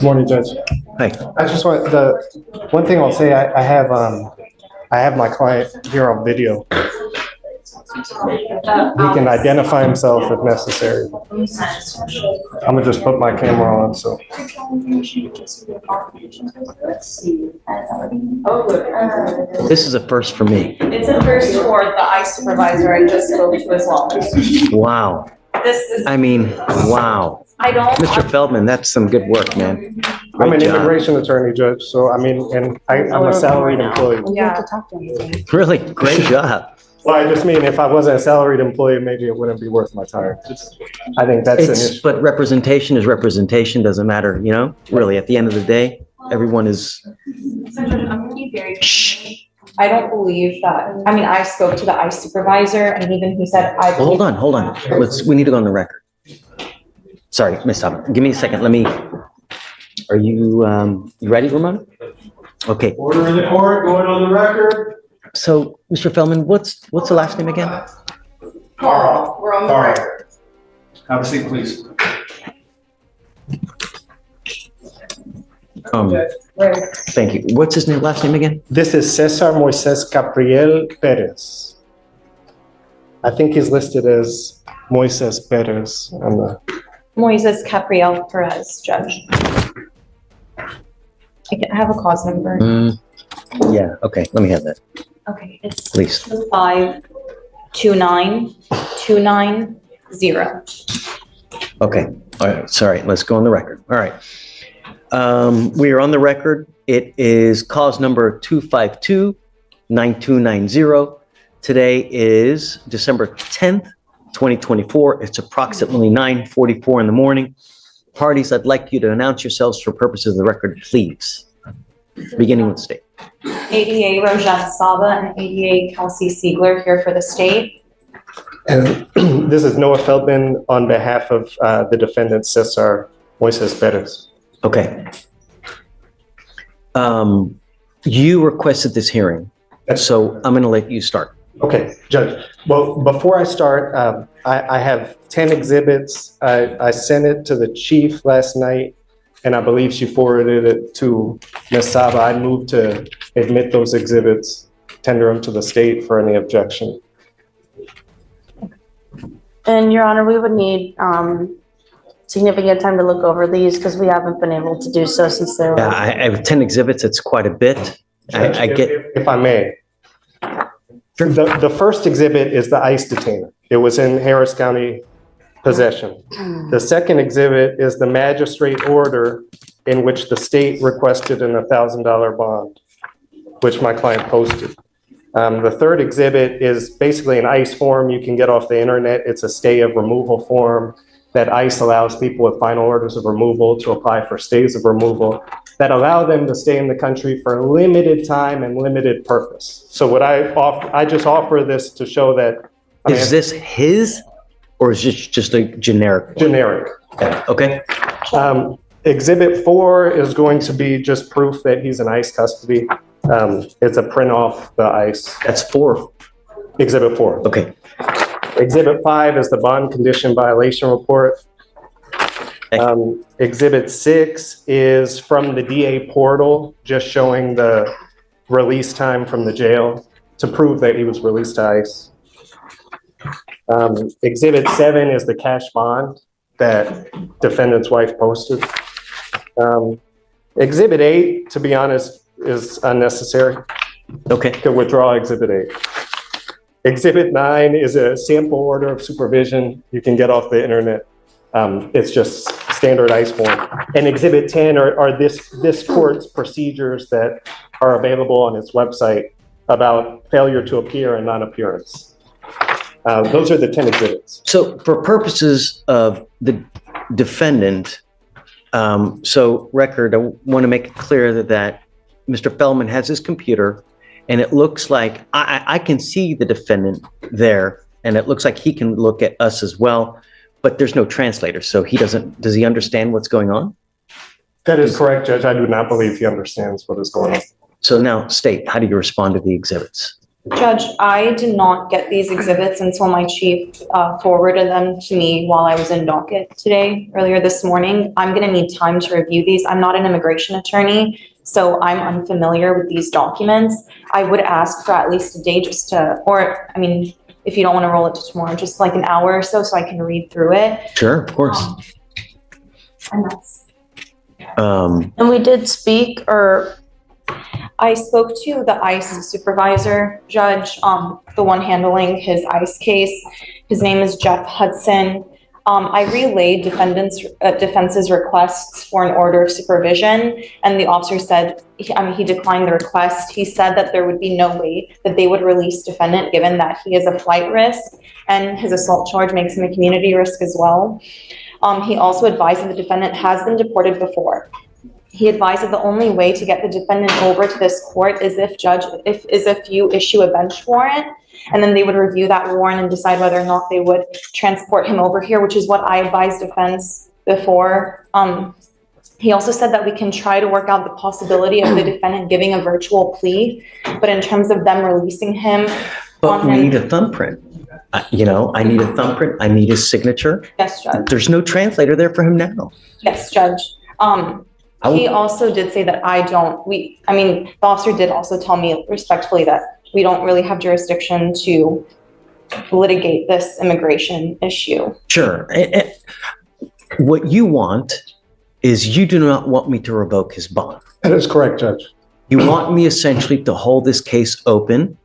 Morning, Judge. Hi. I just want one thing I'll say. I have my client here on video. He can identify himself if necessary. I'm gonna just put my camera on. So. This is a first for me. It's a first for the ICE supervisor I just spoke to as well. Wow. Wow. Mr. Feldman, that's some good work, man. Great I'm an job. immigration attorney, Judge. So and I'm a salaried employee. Yeah. Really great job. Well, I just mean if I wasn't a salaried employee, maybe it wouldn't be worth my time. I think that's an issue. But representation is representation, doesn't matter, you know, really, at the end of the day, everyone is. I'm gonna be very. I don't believe that. I mean, I spoke to the ICE supervisor and even he said, Well, hold on. We need to go on the record. Sorry, Ms. Thomas, give me a second. Are you ready, Ramon? Okay. Order in the court, going on the record. So, Mr. Feldman, what's the last name again? Carl, we're on the Carl. record. Have a seat, please. Thank you. What's his last name again? This is Cesar Moises Capriel Perez. I think he's listed as Moises Perez on the. Moises Capriel Perez, Judge. I have a cause number. Yeah, okay, let me have that, Okay, it's please. 529290. Okay, all right, sorry, let's go on the record. All right. We are on the record. It is cause number 252-9290. Today is December 10th, 2024. It's approximately 9:44 in the morning. Parties, I'd like you to announce yourselves for purposes of the record, please. Beginning with state. ADA Rojette Saba and ADA Kelsey Siegler here for the state. And this is Noah Feldman on behalf of the defendant Cesar Moises Perez. Okay. You requested this hearing, so I'm going to let you start. Okay, Judge. Well, before I start, I have 10 exhibits. I sent it to the chief last night, and I believe she forwarded it to Ms. Saba. I moved to admit those exhibits, tender them to the state for any objection. And Your Honor, we would need significant time to look over these because we haven't been able to do so since they were. Yeah, I have 10 exhibits. It's quite a bit. Judge, I get. if I may. The first exhibit is the ICE detainer. It was in Harris County possession. The second exhibit is the magistrate order in which the state requested an $1,000 bond, which my client posted. The third exhibit is basically an ICE form you can get off the internet. It's a stay of removal form that ICE allows people with final orders of removal to apply for stays of removal that allow them to stay in the country for a limited time and limited purpose. So what I just offer this to show that. Is this his or is this just a generic? Generic. Okay. Exhibit 4 is going to be just proof that he's in ICE custody. It's a print off the ICE. That's 4. Exhibit 4. Okay. Exhibit 5 is the bond condition violation report. Exhibit 6 is from the DA portal, just showing the release time from the jail to prove that he was released to ICE. Exhibit 7 is the cash bond that defendant's wife posted. Exhibit 8, to be honest, is unnecessary. Okay. Could withdraw Exhibit 8. Exhibit 9 is a sample order of supervision you can get off the internet. It's just standard ICE form. And Exhibit 10 are this court's procedures that are available on its website about failure to appear and non-appearance. Those are the 10 exhibits. So for purposes of the defendant, so record, I want to make it clear that Mr. Feldman has his computer and it looks like I can see the defendant there and it looks like he can look at us as well, but there's no translator. So does he understand what's going on? That is correct, Judge. I do not believe he understands what is going on. So now state, how do you respond to the exhibits? Judge, I did not get these exhibits until my chief forwarded them to me while I was in docket today, earlier this morning. I'm gonna need time to review these. I'm not an immigration attorney, so I'm unfamiliar with these documents. I would ask for at least a day just to, or, I mean, if you don't wanna roll it to tomorrow, just like an hour or so I can read through it. Sure, of course. And that's. And we did speak, or I spoke to the ICE supervisor, Judge, the one handling his ICE case. His name is Jeff Hudson. I relayed defense's requests for an order of supervision, and the officer said, he declined the request. He said that there would be no way that they would release defendant given that he is a flight risk and his assault charge makes him a community risk as well. He also advised that the defendant has been deported before. He advised that the only way to get the defendant over to this court is if you issue a bench warrant, and then they would review that warrant and decide whether or not they would transport him over here, which is what I advised defense before. He also said that we can try to work out the possibility of the defendant giving a virtual plea, but in terms of them releasing him. But we need a thumbprint. I need a thumbprint. I need his signature. Yes, Judge. There's no translator there for him now. Yes, Judge. He also did say that the officer did also tell me respectfully that we don't really have jurisdiction to litigate this immigration issue. Sure. What you want is you do not want me to revoke his bond. That is correct, Judge. You want me essentially to hold this case open.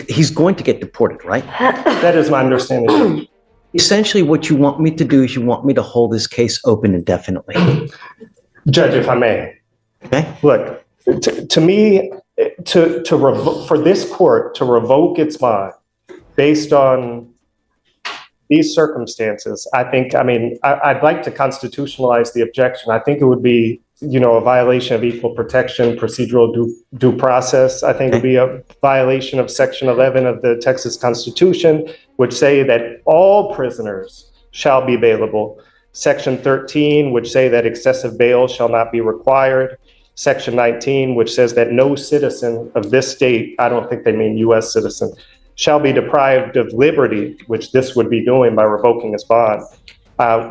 He's going to get deported, right? That is my understanding. Essentially, what you want me to do is you want me to hold this case open indefinitely. Judge, if I may. Okay. Look, to me, for this court to revoke its bond based on these circumstances, I'd like to constitutionalize the objection. I think it would be, a violation of equal protection, procedural due process. I think it would be a violation of Section 11 of the Texas Constitution, which say that all prisoners shall be bailable. Section 13, which say that excessive bail shall not be required. Section 19, which says that no citizen of this state, I don't think they mean U.S. citizen, shall be deprived of liberty, which this would be doing by revoking his bond,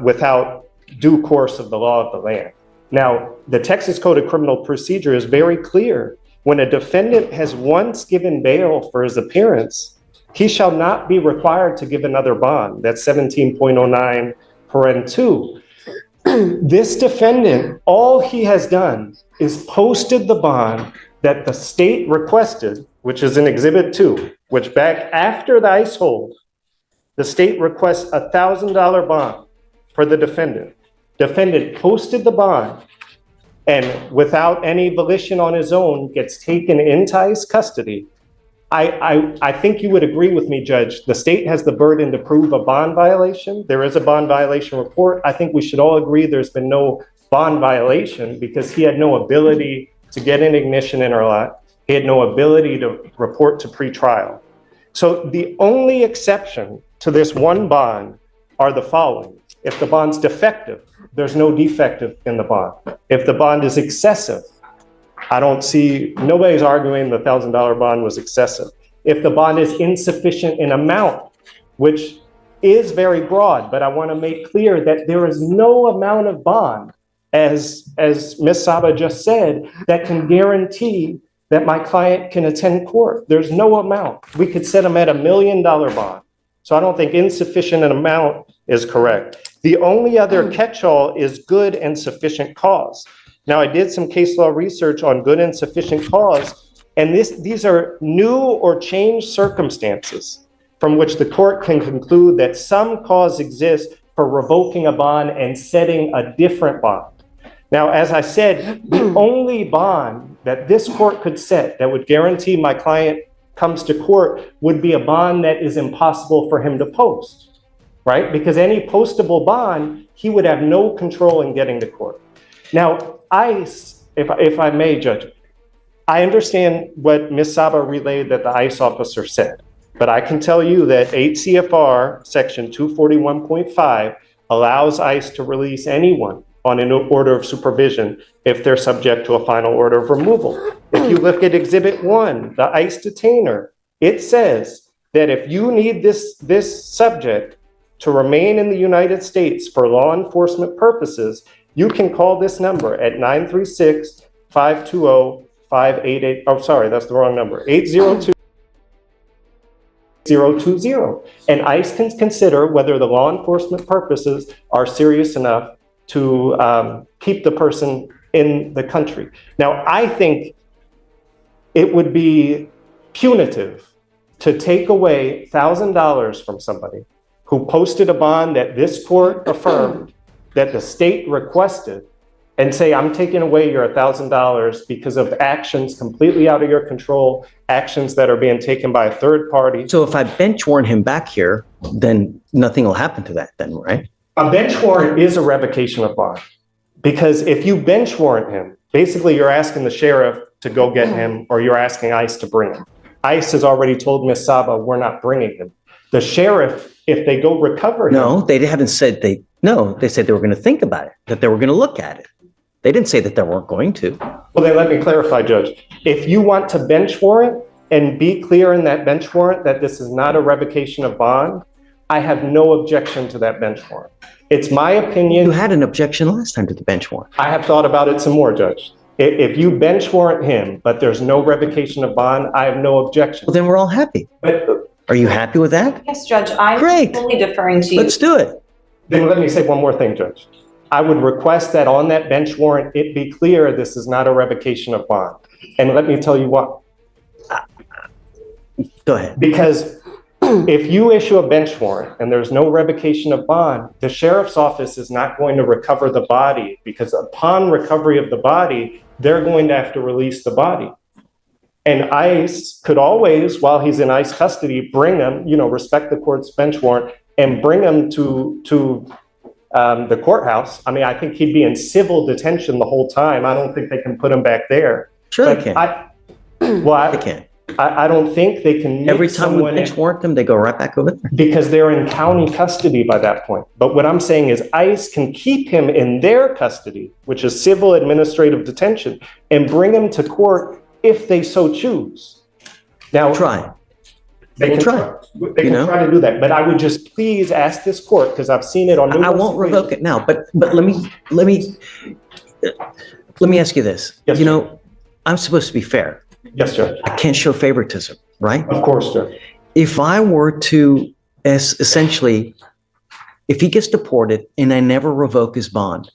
without due course of the law of the land. Now, the Texas Code of Criminal Procedure is very clear. When a defendant has once given bail for his appearance, he shall not be required to give another bond. That's 17.09 paren 2. This defendant, all he has done is posted the bond that the state requested, which is in Exhibit 2, which back after the ICE hold, the state requests a $1,000 bond for the defendant. Defendant posted the bond and without any volition on his own gets taken into ICE custody. I think you would agree with me, Judge. The state has the burden to prove a bond violation. There is a bond violation report. I think we should all agree there's been no bond violation because he had no ability to get an ignition interlock. He had no ability to report to pretrial. So the only exception to this one bond are the following. If the bond's defective, there's no defective in the bond. If the bond is excessive, nobody's arguing the $1,000 bond was excessive. If the bond is insufficient in amount, which is very broad, but I want to make clear that there is no amount of bond, as Ms. Saba just said, that can guarantee that my client can attend court. There's no amount. We could set him at $1 million bond. So I don't think insufficient in amount is correct. The only other catch-all is good and sufficient cause. Now, I did some case law research on good and sufficient cause, and these are new or changed circumstances from which the court can conclude that some cause exists for revoking a bond and setting a different bond. Now, as I said, the only bond that this court could set that would guarantee my client comes to court would be a bond that is impossible for him to post, right? Because any postable bond, he would have no control in getting to court. Now, ICE, if I may, Judge, I understand what Ms. Saba relayed that the ICE officer said, but I can tell you that 8 CFR section 241.5 allows ICE to release anyone on an order of supervision if they're subject to a final order of removal. If you look at Exhibit 1, the ICE detainer It says that if you need this subject to remain in the United States for law enforcement purposes, you can call this number at 936-520-588. Oh, sorry, that's the wrong number. 802-020. And ICE can consider whether the law enforcement purposes are serious enough to keep the person in the country. Now, I think it would be punitive to take away $1,000 from somebody who posted a bond that this court affirmed, that the state requested, and say, I'm taking away your $1,000 because of actions completely out of your control, actions that are being taken by a third party. So if I bench warrant him back here, then nothing will happen to that then, right? A bench warrant is a revocation of bond. Because if you bench warrant him, basically you're asking the sheriff to go get him, or you're asking ICE to bring him. ICE has already told Ms. Saba, we're not bringing him. The sheriff, if they go recover him. No, they haven't said they said they were going to think about it, that they were going to look at it. They didn't say that they weren't going to. Well, then let me clarify, Judge. If you want to bench warrant and be clear in that bench warrant that this is not a revocation of bond, I have no objection to that bench warrant. It's my opinion. You had an objection last time to the bench warrant. I have thought about it some more, Judge. If you bench warrant him, but there's no revocation of bond, I have no objection. Well, then we're all happy. But Are you happy with that? Yes, Judge, I'm Great. fully deferring to you. Let's do it. then let me say one more thing, Judge. I would request that on that bench warrant, it be clear this is not a revocation of bond. And let me tell you what. Go ahead. Because if you issue a bench warrant and there's no revocation of bond, the sheriff's office is not going to recover the body, because upon recovery of the body, they're going to have to release the body. And ICE could always, while he's in ICE custody, bring him, respect the court's bench warrant and bring him to the courthouse. I mean, I think he'd be in civil detention the whole time. I don't think they can put him back there. Sure But they can. Well, They can. I don't think they can. Every make time we someone bench warrant them, they go right back over there. because they're in county custody by that point. But what I'm saying is ICE can keep him in their custody, which is civil administrative detention, and bring him to court if they so choose. Now, Try. they We'll can try. They can You know? try to do that. But I would just please ask this court, because I've seen it on numerous I won't revoke it now, but let me ask you this. Yes, sir. I'm supposed to be fair. Yes, Judge. I can't show favoritism, right? Of course, Judge. If I were to essentially, if he gets deported and I never revoke his bond,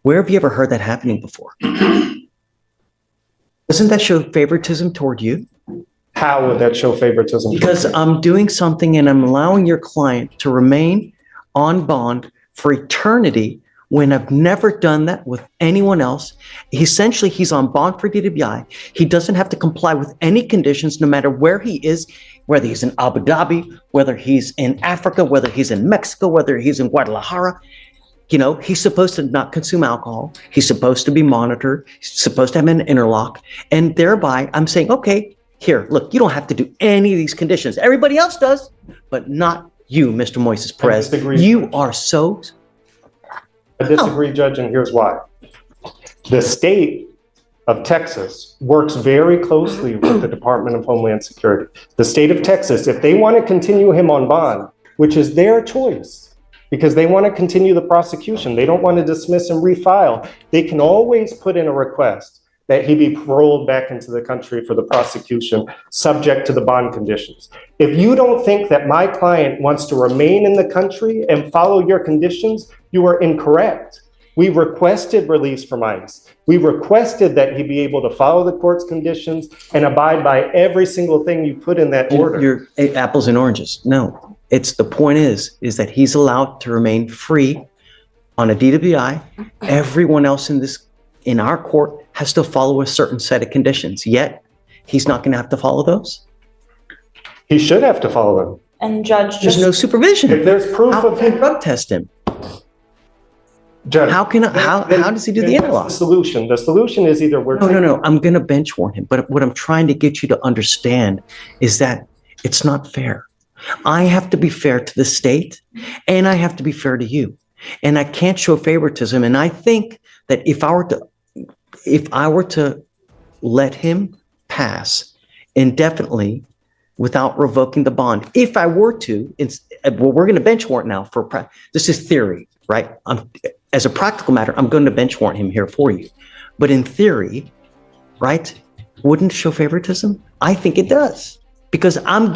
where have you ever heard that happening before? Doesn't that show favoritism toward you? How would that show favoritism? Because I'm doing something and I'm allowing your client to remain on bond for eternity when I've never done that with anyone else. Essentially, he's on bond for DWI. He doesn't have to comply with any conditions, no matter where he is, whether he's in Abu Dhabi, whether he's in Africa, whether he's in Mexico, whether he's in Guadalajara. He's supposed to not consume alcohol. He's supposed to be monitored. He's supposed to have an interlock. And thereby, I'm saying, okay, here, look, you don't have to do any of these conditions. Everybody else does, but not you, Mr. Moises Perez. disagree. You are so... I disagree, Judge, and here's why. The state of Texas works very closely with the Department of Homeland Security. The state of Texas, if they want to continue him on bond, which is their choice, because they want to continue the prosecution, they don't want to dismiss and refile, they can always put in a request that he be paroled back into the country for the prosecution, subject to the bond conditions. If you don't think that my client wants to remain in the country and follow your conditions, you are incorrect. We requested release from ICE. We requested that he be able to follow the court's conditions and abide by every single thing you put in that order. You're apples and oranges. No, the point is that he's allowed to remain free on a DWI. Everyone else in our court has to follow a certain set of conditions, yet he's not going to have to follow those. He should have to follow them. And Judge, There's just no supervision. If there's proof How of can I him, drug test him? Judge, How does he do the then what's interlock? the solution? The solution is either we're No. I'm going to bench warrant him. But what I'm trying to get you to understand is that it's not fair. I have to be fair to the state, and I have to be fair to you. And I can't show favoritism. And I think that if I were to let him pass indefinitely without revoking the bond. If I were to, well, we're going to bench warrant now this is theory, right? As a practical matter, I'm going to bench warrant him here for you. But in theory, right, wouldn't it show favoritism? I think it does. Because I'm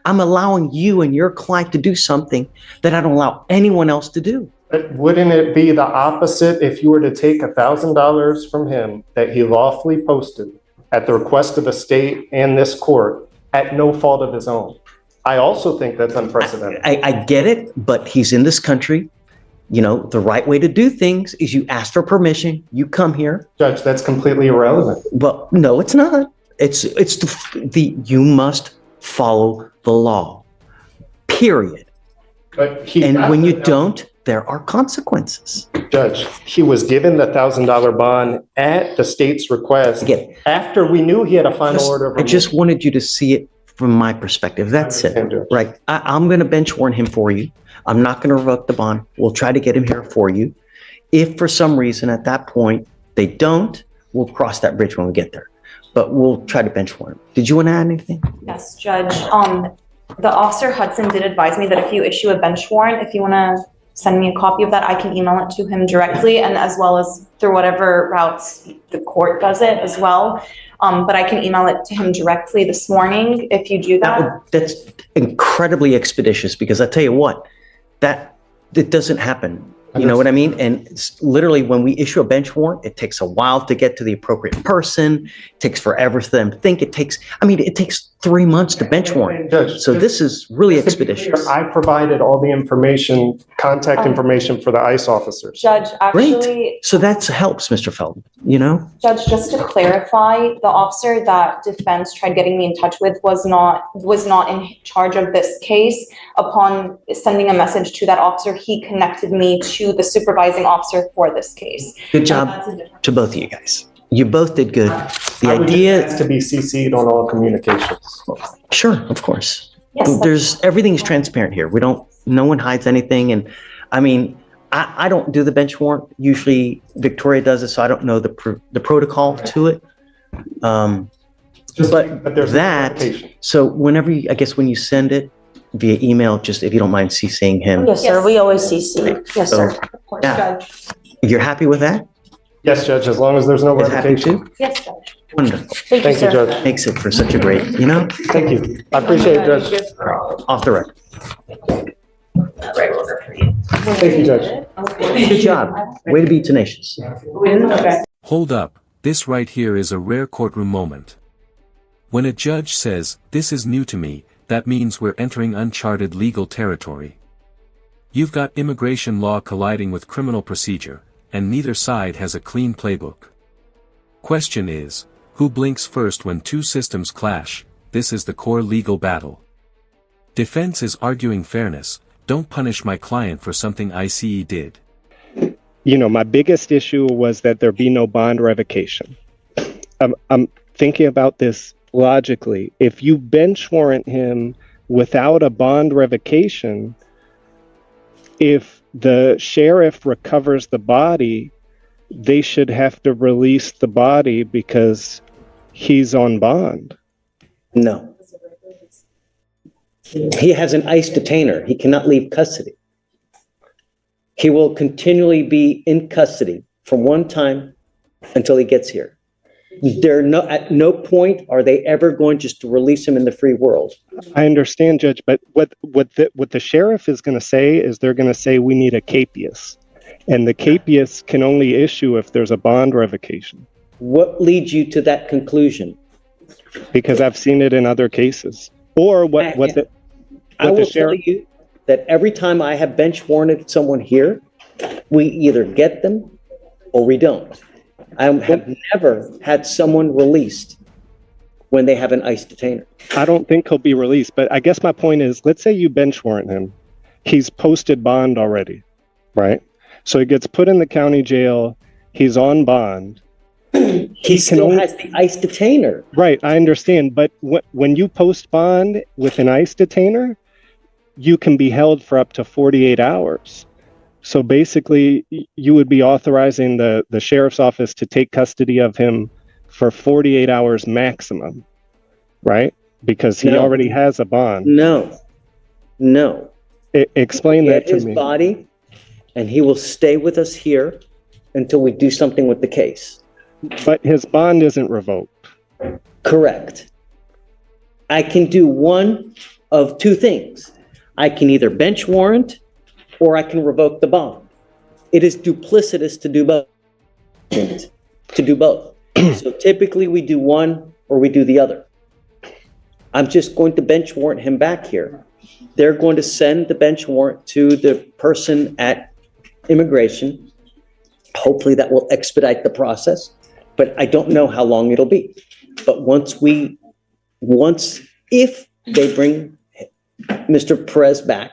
allowing you and your client to do something that I don't allow anyone else to do. But wouldn't it be the opposite if you were to take $1,000 from him that he lawfully posted at the request of the state and this court at no fault of his own? I also think that's unprecedented. I get it, but he's in this country. The right way to do things is you ask for permission, you come here. Judge, that's completely irrelevant. Well, no, it's not. It's you must follow the law, period. But and when you don't, there are consequences. Judge, he was given the $1,000 bond at the state's request after we knew he had a final order. I just wanted you to see it from my perspective. That's it, right? I'm going to bench warrant him for you. I'm not going to revoke the bond. We'll try to get him here for you. If for some reason at that point they don't, we'll cross that bridge when we get there. But we'll try to bench warrant him. Did you want to add anything? Yes, Judge. The officer Hudson did advise me that if you issue a bench warrant, if you want to send me a copy of that, I can email it to him directly, and as well as through whatever routes the court does it as well. But I can email it to him directly this morning if you do that. That's incredibly expeditious, because I tell you what, that doesn't happen. You know what I mean? And it's literally when we issue a bench warrant, it takes a while to get to the appropriate person. It takes forever for them to think. It takes 3 months to bench warrant. So this is really expeditious. I provided all the information, contact information for the ICE officers. Judge, actually. Great. So that helps, Mr. Feldman, Judge, just to clarify, the officer that defense tried getting me in touch with was not in charge of this case. Upon sending a message to that officer, he connected me to the supervising officer for this case. Good job to both of you guys. You both did good. The idea is to be CC'd on all communications. Sure, of course. Yes, Everything's transparent here. No one hides anything. And I mean, I don't do the bench warrant. Usually Victoria does it, so I don't know the protocol to it. But there's that. So when you send it via email, just if you don't mind CCing him. Yes, sir. We always CC. Yes, sir. Of course, Judge. You're happy with that? Yes, Judge, as long as there's no revocation. Yes, Judge. Wonderful. Thank you, sir. Judge. Makes it for such a great, Thank you. I appreciate it, Judge. off the record. Thank you, Judge. Good job. Way to be tenacious. Hold up, this right here is a rare courtroom moment. When a judge says, "This is new to me," that means we're entering uncharted legal territory. You've got immigration law colliding with criminal procedure, and neither side has a clean playbook. Question is, who blinks first when two systems clash? This is the core legal battle. Defense is arguing fairness. Don't punish my client for something ICE did. My biggest issue was that there be no bond revocation. I'm thinking about this logically. If you bench warrant him without a bond revocation, if the sheriff recovers the body, they should have to release the body because he's on bond. No. He has an ICE detainer. He cannot leave custody. He will continually be in custody from one time until he gets here. At no point are they ever going just to release him in the free world. I understand, Judge, but what the sheriff is going to say is they're going to say we need a capias, and the capias can only issue if there's a bond revocation. What leads you to that conclusion? Because I've seen it in other cases. Or I will tell you that every time I have bench warranted someone here, we either get them or we don't. I have never had someone released when they have an ICE detainer. I don't think he'll be released, but I guess my point is, let's say you bench warrant him. He's posted bond already, right? So he gets put in the county jail. He's on bond. He still has the ICE detainer. Right, I understand. But when you post bond with an ICE detainer, you can be held for up to 48 hours. So basically, you would be authorizing the sheriff's office to take custody of him for 48 hours maximum, right? because he No. already has a bond. No, no. Explain that Get to his me. body, and he will stay with us here until we do something with the case. But his bond isn't revoked. Correct. I can do one of two things. I can either bench warrant or I can revoke the bond. It is duplicitous to do both. So typically we do one or we do the other. I'm just going to bench warrant him back here. They're going to send the bench warrant to the person at immigration. Hopefully that will expedite the process, but I don't know how long it'll be. But if they bring Mr. Perez back,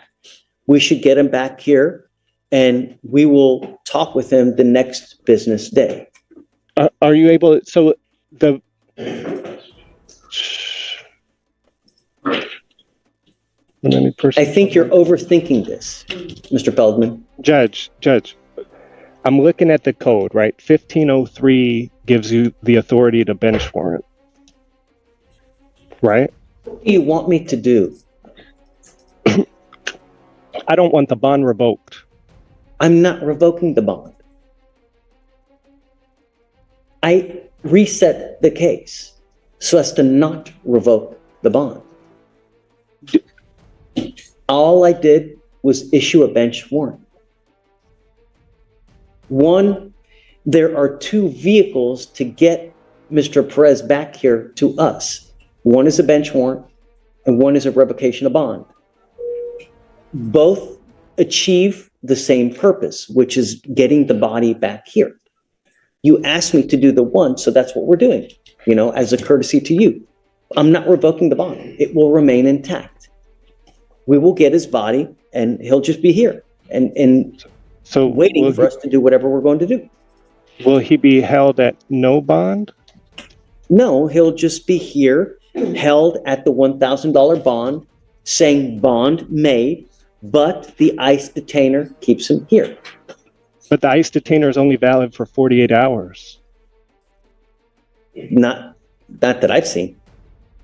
we should get him back here and we will talk with him the next business day. Are you able, so the, I think you're overthinking this, Mr. Feldman. Judge, I'm looking at the code, right? 1503 gives you the authority to bench warrant, right? What do you want me to do? I don't want the bond revoked. I'm not revoking the bond. I reset the case so as to not revoke the bond. All I did was issue a bench warrant. One, there are two vehicles to get Mr. Perez back here to us. One is a bench warrant and one is a revocation of bond. Both achieve the same purpose, which is getting the body back here. You asked me to do the one, so that's what we're doing, as a courtesy to you. I'm not revoking the bond. It will remain intact. We will get his body and he'll just be here and so waiting for us to do whatever we're going to do. Will he be held at no bond? No, he'll just be here, held at the $1,000 bond, saying bond made, but the ICE detainer keeps him here. But the ICE detainer is only valid for 48 hours. Not that I've seen.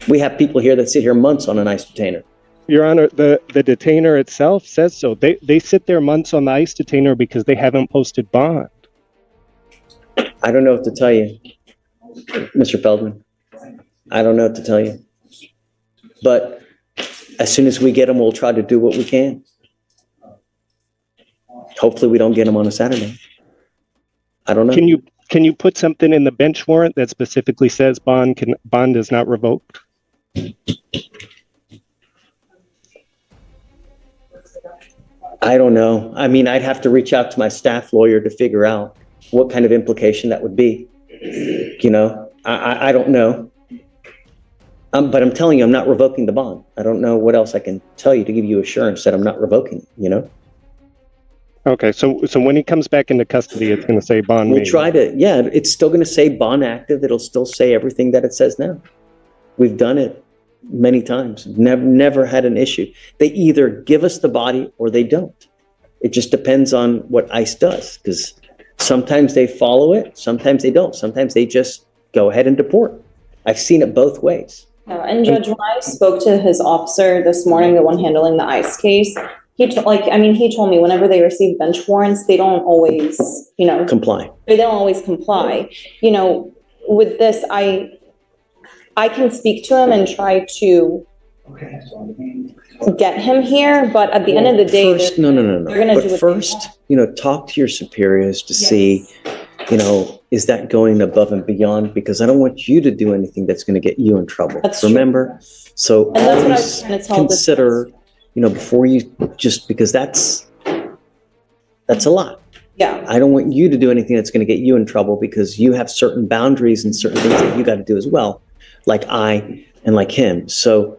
We have people here that sit here months on an ICE detainer. Your Honor, the detainer itself says so. They sit there months on the ICE detainer because they haven't posted bond. I don't know what to tell you, Mr. Feldman. I don't know what to tell you. But as soon as we get them, we'll try to do what we can. Hopefully we don't get them on a Saturday. I don't know. Can you put something in the bench warrant that specifically says bond is not revoked? I don't know. I mean, I'd have to reach out to my staff lawyer to figure out what kind of implication that would be. I don't know. But I'm telling you, I'm not revoking the bond. I don't know what else I can tell you to give you assurance that I'm not revoking it, Okay, so when he comes back into custody, it's going to say bond We'll made. try to, it's still going to say bond active. It'll still say everything that it says now. We've done it many times. Never had an issue. They either give us the body or they don't. It just depends on what ICE does, because sometimes they follow it, sometimes they don't. Sometimes they just go ahead and deport. I've seen it both ways. And Judge, when I spoke to his officer this morning, the one handling the ICE case, he told me whenever they receive bench warrants, they don't always, Comply. they don't always comply. With this, I can speak to him and try to get him here, but at the end of the day, First, no. they're gonna do But what they first, talk to your superiors to see, is that going above and beyond? Because I don't want you to do anything that's going to get you in trouble. That's true. Remember? So And that's what I was always trying to tell this consider, before you because that's a lot. Yeah. I don't want you to do anything that's going to get you in trouble because you have certain boundaries and certain things that you got to do as well, like I and like him. So,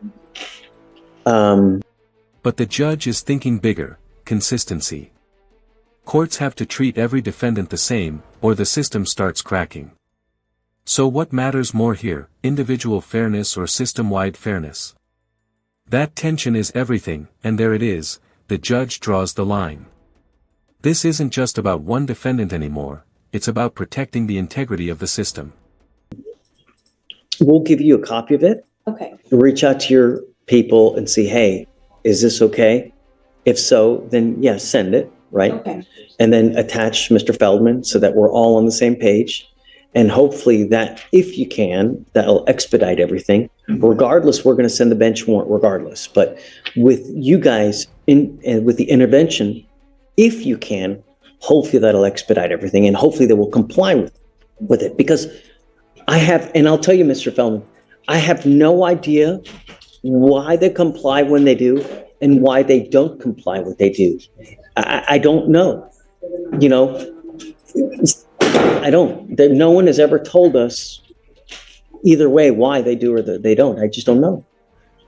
But the judge is thinking bigger: consistency. Courts have to treat every defendant the same, or the system starts cracking. So what matters more here, individual fairness or system-wide fairness? That tension is everything, and there it is, the judge draws the line. This isn't just about one defendant anymore, it's about protecting the integrity of the system. we'll give you a copy of it. Okay, Reach out to your people and see, hey, is this okay? If so, then yes, send it, right? okay, And then attach Mr. Feldman so that we're all on the same page. And hopefully that, if you can, that'll expedite everything. Regardless, we're going to send the bench warrant regardless. But with you guys and with the intervention, if you can, hopefully that'll expedite everything, and hopefully they will comply with it. Because I have, and I'll tell you, Mr. Feldman, I have no idea why they comply when they do and why they don't comply what they do. I don't know. You know, I don't. No one has ever told us either way why they do or they don't. I just don't know.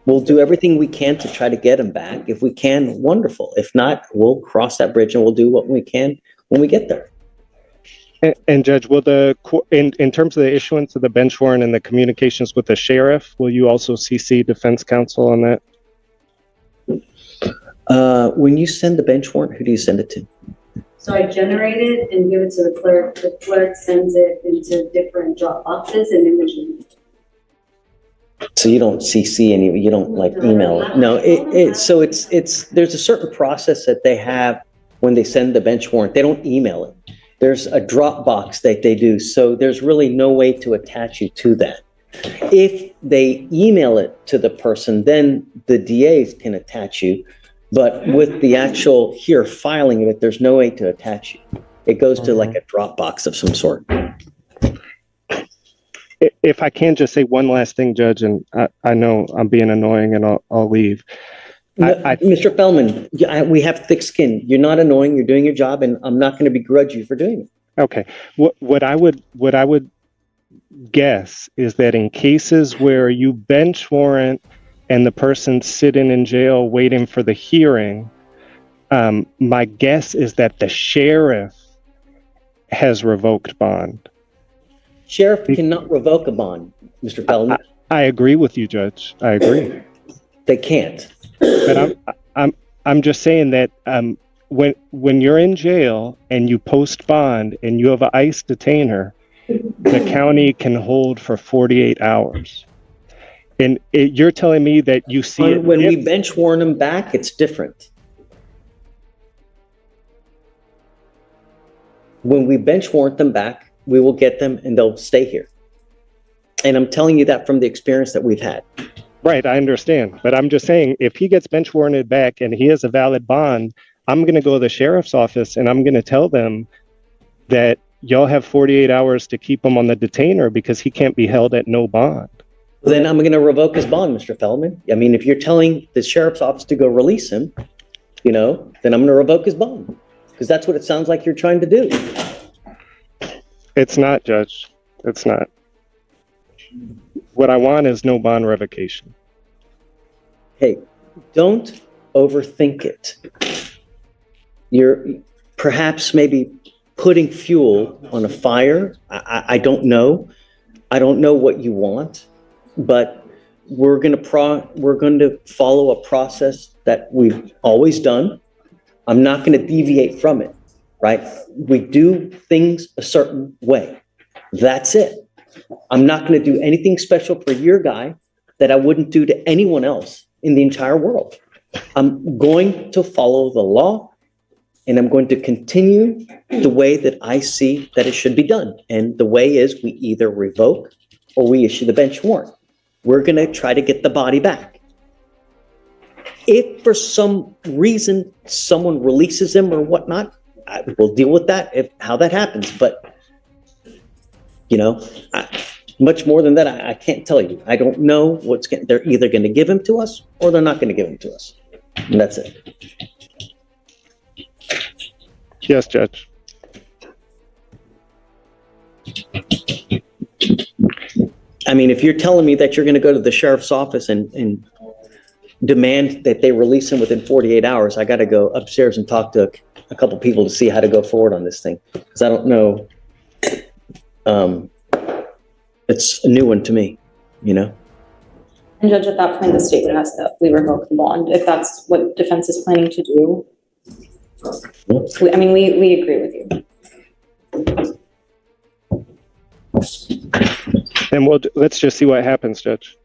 We'll do everything we can to try to get them back. If we can, wonderful. If not, we'll cross that bridge and we'll do what we can when we get there. And Judge, will in terms of the issuance of the bench warrant and the communications with the sheriff, will you also CC defense counsel on that? When you send the bench warrant, who do you send it to? So I generate it and give it to the clerk. The clerk sends it into different drop boxes and imaging. So you don't CC any, you don't like email it. No, there's a certain process that they have when they send the bench warrant. They don't email it. There's a drop box that they do. So there's really no way to attach you to that. If they email it to the person, then the DAs can attach you. But with the actual filing of it, there's no way to attach you. It goes to like a drop box of some sort. If I can just say one last thing, Judge, and I know I'm being annoying and I'll leave. Mr. Feldman, we have thick skin. You're not annoying. You're doing your job, and I'm not going to begrudge you for doing it. Okay. What I would guess is that in cases where you bench warrant and the person's sitting in jail waiting for the hearing, my guess is that the sheriff has revoked bond. Sheriff cannot revoke a bond, Mr. Feldman. I agree with you, Judge. I agree. They can't. But I'm just saying that when you're in jail and you post bond and you have an ICE detainer, the county can hold for 48 hours. And you're telling me that you see it when we bench warrant them back, it's different. When we bench warrant them back, we will get them and they'll stay here. And I'm telling you that from the experience that we've had. Right, I understand. But I'm just saying, if he gets bench warranted back and he has a valid bond, I'm going to go to the sheriff's office and I'm going to tell them that y'all have 48 hours to keep him on the detainer because he can't be held at no bond. Then I'm going to revoke his bond, Mr. Feldman. I mean, if you're telling the sheriff's office to go release him, then I'm going to revoke his bond because that's what it sounds like you're trying to do. It's not, Judge. It's not. What I want is no bond revocation. Hey, don't overthink it. You're perhaps maybe putting fuel on a fire. I don't know. I don't know what you want, but we're going to follow a process that we've always done. I'm not going to deviate from it, right? We do things a certain way. That's it. I'm not going to do anything special for your guy that I wouldn't do to anyone else in the entire world. I'm going to follow the law, and I'm going to continue the way that I see that it should be done. And the way is we either revoke or we issue the bench warrant. We're going to try to get the body back. If for some reason someone releases him or whatnot, we'll deal with that, how that happens. But much more than that, I can't tell you. I don't know they're either going to give him to us or they're not going to give him to us. And that's it. Yes, Judge. I mean, if you're telling me that you're going to go to the sheriff's office and demand that they release him within 48 hours, I got to go upstairs and talk to a couple people to see how to go forward on this thing. Because I don't know. It's a new one to me, And Judge, at that point, the state would ask that we revoke the bond, if that's what defense is planning to do. We agree with you. And let's just see what happens, Judge.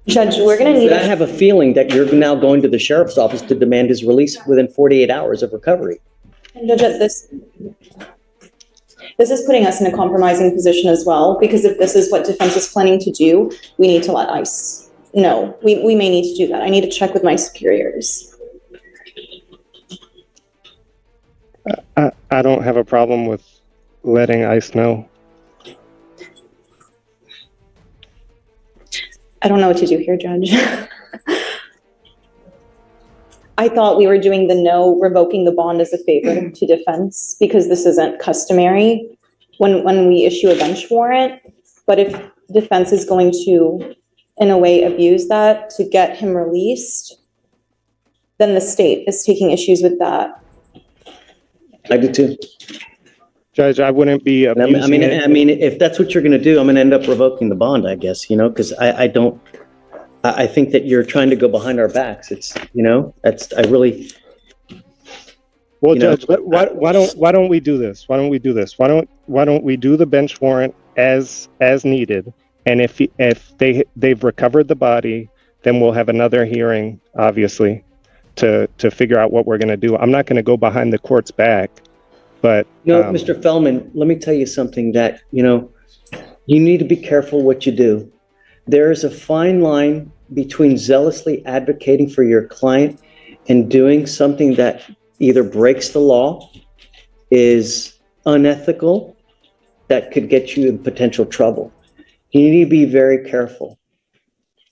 Judge, we're gonna need, I have a feeling that you're now going to the sheriff's office to demand his release within 48 hours of recovery. Judge, this is putting us in a compromising position as well, because if this is what defense is planning to do, we need to let ICE know. We may need to do that. I need to check with my superiors. I don't have a problem with letting ICE know. I don't know what to do here, Judge. I thought we were doing the no, revoking the bond as a favor to defense, because this isn't customary when we issue a bench warrant. But if defense is going to, in a way, abuse that to get him released, then the state is taking issues with that. I do too. Judge, I wouldn't be abusing it. I mean, if that's what you're going to do, I'm going to end up revoking the bond, I guess, because I think that you're trying to go behind our backs. It's, Well, Judge, why don't we do this? Why don't we do this? Why don't we do the bench warrant as needed? And if they've recovered the body, then we'll have another hearing, obviously, to figure out what we're going to do. I'm not going to go behind the court's back, but Mr. Feldman, let me tell you something that you need to be careful what you do. There is a fine line between zealously advocating for your client and doing something that either breaks the law, is unethical, that could get you in potential trouble. You need to be very careful.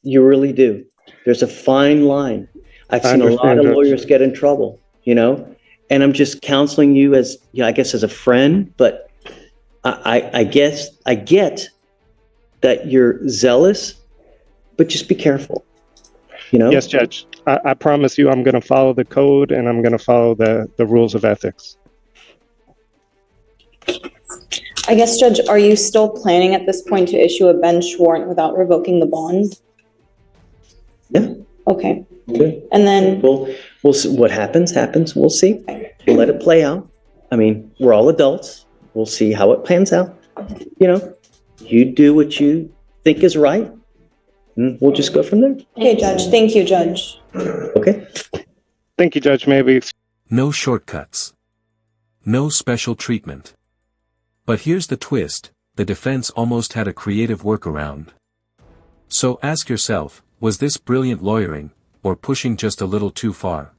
You really do. There's a fine line. I've seen a lot of lawyers get in trouble, and I'm just counseling you as, I guess, as a friend, but I get that you're zealous, but just be careful, Yes, Judge. I promise you I'm going to follow the code and I'm going to follow the rules of ethics. I guess, Judge, are you still planning at this point to issue a bench warrant without revoking the bond? Yeah. Okay. Okay. And then, We'll see. What happens. We'll see. We'll let it play out. I mean, we're all adults. We'll see how it pans out. You do what you think is right, and we'll just go from there. okay, Judge. Thank you, Judge. Okay? Thank you, Judge. Maybe. No shortcuts. No special treatment. But here's the twist, the defense almost had a creative workaround. So ask yourself, was this brilliant lawyering, or pushing just a little too far?